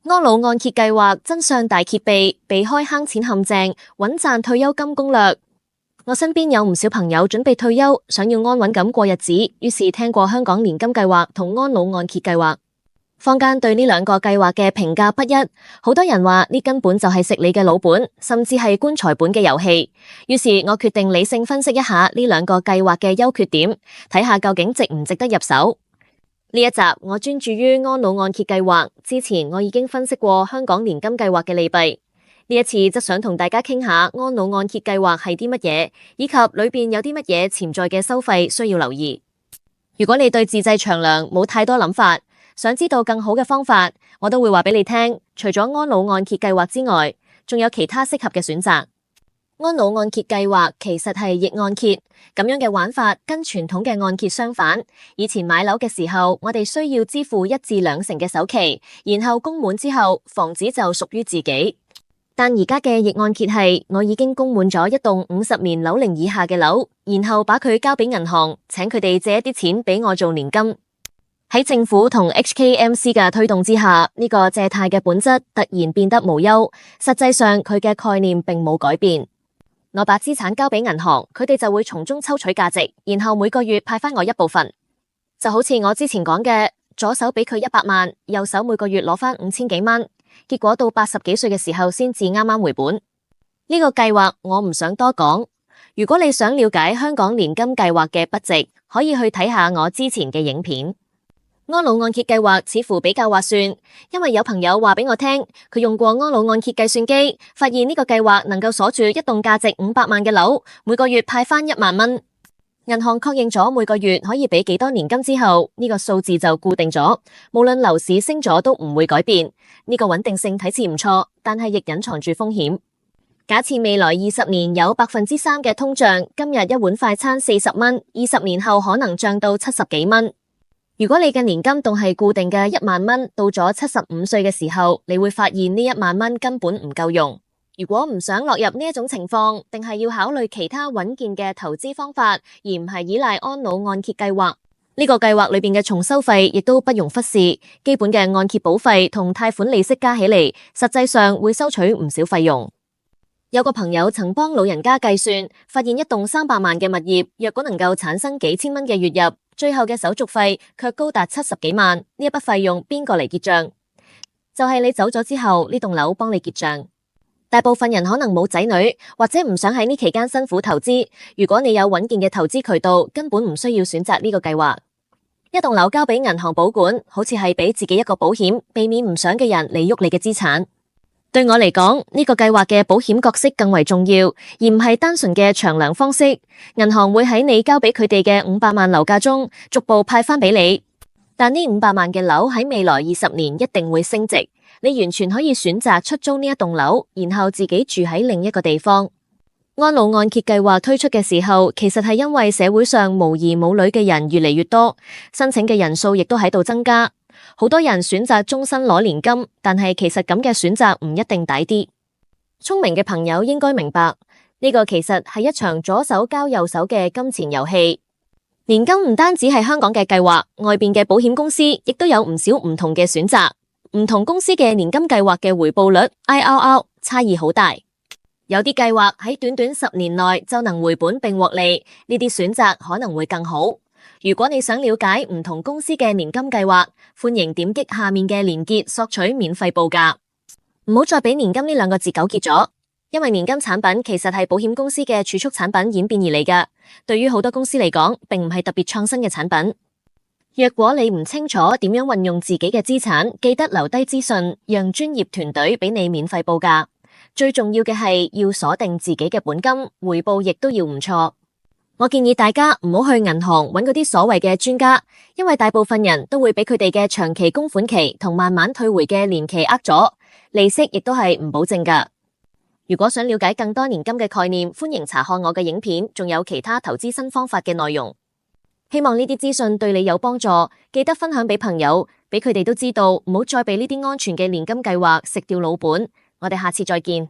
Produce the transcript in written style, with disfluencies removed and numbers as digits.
安老按揭計劃真相大揭秘，避開坑錢陷阱，穩賺退休金攻略。我身邊有唔少朋友準備退休，想要安穩咁過日子，於是聽過香港年金計劃同安老按揭計劃。坊間對呢兩個計劃嘅評價不一，好多人話呢根本就係食你嘅老本，甚至係棺材本嘅遊戲。於是我決定理性分析一下呢兩個計劃嘅優缺點，睇下究竟值唔值得入手。呢一集我專注於安老按揭計劃，之前我已經分析過香港年金計劃嘅利弊。呢一次則想同大家傾下安老按揭計劃係啲乜嘢，以及裏邊有啲乜嘢潛在嘅收費需要留意。如果你對自製長糧冇太多諗法，想知道更好嘅方法，我都會話俾你聽。除咗安老按揭計劃之外，仲有其他適合嘅選擇。安老按揭計劃其實係逆按揭，咁樣嘅玩法跟傳統嘅按揭相反。以前買樓嘅時候，我哋需要支付1至2成嘅首期，然後供滿之後，房子就屬於自己。但而家嘅逆按揭係，我已經供滿咗一棟50年樓齡以下嘅樓，然後把佢交俾銀行，請佢哋借一啲錢俾我做年金。喺政府同 HKMC 嘅推動之下，呢個借貸嘅本質突然變得無憂，實際上佢嘅概念並冇改變。我把資產交俾銀行，佢哋就會從中抽取價值，然後每個月派翻我一部分。就好似我之前講嘅，左手俾佢100萬，右手每個月攞翻5000幾蚊，結果到80幾歲嘅時候先至啱啱回本。呢個計劃我唔想多講。如果你想了解香港年金計劃嘅不值，可以去睇下我之前嘅影片。安老按揭計劃似乎比較划算，因為有朋友話俾我聽，佢用過安老按揭計算機，發現呢個計劃能夠鎖住一棟價值500萬嘅樓，每個月派翻1萬蚊。銀行確認咗每個月可以俾幾多年金之後，呢個數字就固定咗，無論樓市升咗都唔會改變。呢個穩定性睇似唔錯，但係亦隱藏住風險。假設未來20年有3%嘅通脹，今日一碗快餐40蚊，20年後可能漲到70幾蚊。如果你嘅年金仲係固定嘅1萬蚊，到咗75歲嘅時候，你會發現呢1萬蚊根本唔夠用。如果唔想落入呢一種情況，定係要考慮其他穩健嘅投資方法，而唔係依賴安老按揭計劃。呢個計劃裏邊嘅重收費亦都不容忽視，基本嘅按揭保費同貸款利息加起嚟，實際上會收取唔少費用。有個朋友曾幫老人家計算，發現一棟300萬嘅物業，若果能夠產生幾千蚊嘅月入，最後嘅手續費卻高達70幾萬，呢一筆費用邊個嚟結賬？就係你走咗之後，呢棟樓幫你結賬。大部分人可能冇仔女，或者唔想喺呢期間辛苦投資。如果你有穩健嘅投資渠道，根本唔需要選擇呢個計劃。一棟樓交俾銀行保管，好似係俾自己一個保險，避免唔想嘅人嚟喐你嘅資產。對我嚟講，呢個計劃嘅保險角色更為重要，而唔係單純嘅長糧方式。銀行會喺你交俾佢哋嘅500萬樓價中，逐步派翻俾你。但呢500萬嘅樓喺未來20年一定會升值，你完全可以選擇出租呢一棟樓，然後自己住喺另一個地方。安老按揭計劃推出嘅時候，其實係因為社會上無兒無女嘅人越嚟越多，申請嘅人數亦都喺度增加。好多人選擇終身攞年金，但係其實咁嘅選擇唔一定抵啲。聰明嘅朋友應該明白，呢個其實係一場左手交右手嘅金錢遊戲。年金唔單止係香港嘅計劃，外邊嘅保險公司亦都有唔少唔同嘅選擇。唔同公司嘅年金計劃嘅回報率 IRR 差異好大，有啲計劃喺短短10年內就能回本並獲利，呢啲選擇可能會更好。如果你想了解唔同公司嘅年金計劃，歡迎點擊下面嘅連結索取免費報價。唔好再俾年金呢2個字糾結咗，因為年金產品其實係保險公司嘅儲蓄產品演變而嚟㗎，對於好多公司嚟講，並唔係特別創新嘅產品。若果你唔清楚點樣運用自己嘅資產，記得留低資訊，讓專業團隊俾你免費報價。最重要嘅係要鎖定自己嘅本金，回報亦都要唔錯。我建議大家唔好去銀行揾嗰啲所謂嘅專家，因為大部分人都會俾佢哋嘅長期供款期同慢慢退回嘅年期呃咗，利息亦都係唔保證㗎。如果想了解更多年金嘅概念，歡迎查看我嘅影片，仲有其他投資新方法嘅內容。希望呢啲資訊對你有幫助，記得分享俾朋友，俾佢哋都知道，唔好再被呢啲安全嘅年金計劃食掉老本。我哋下次再見。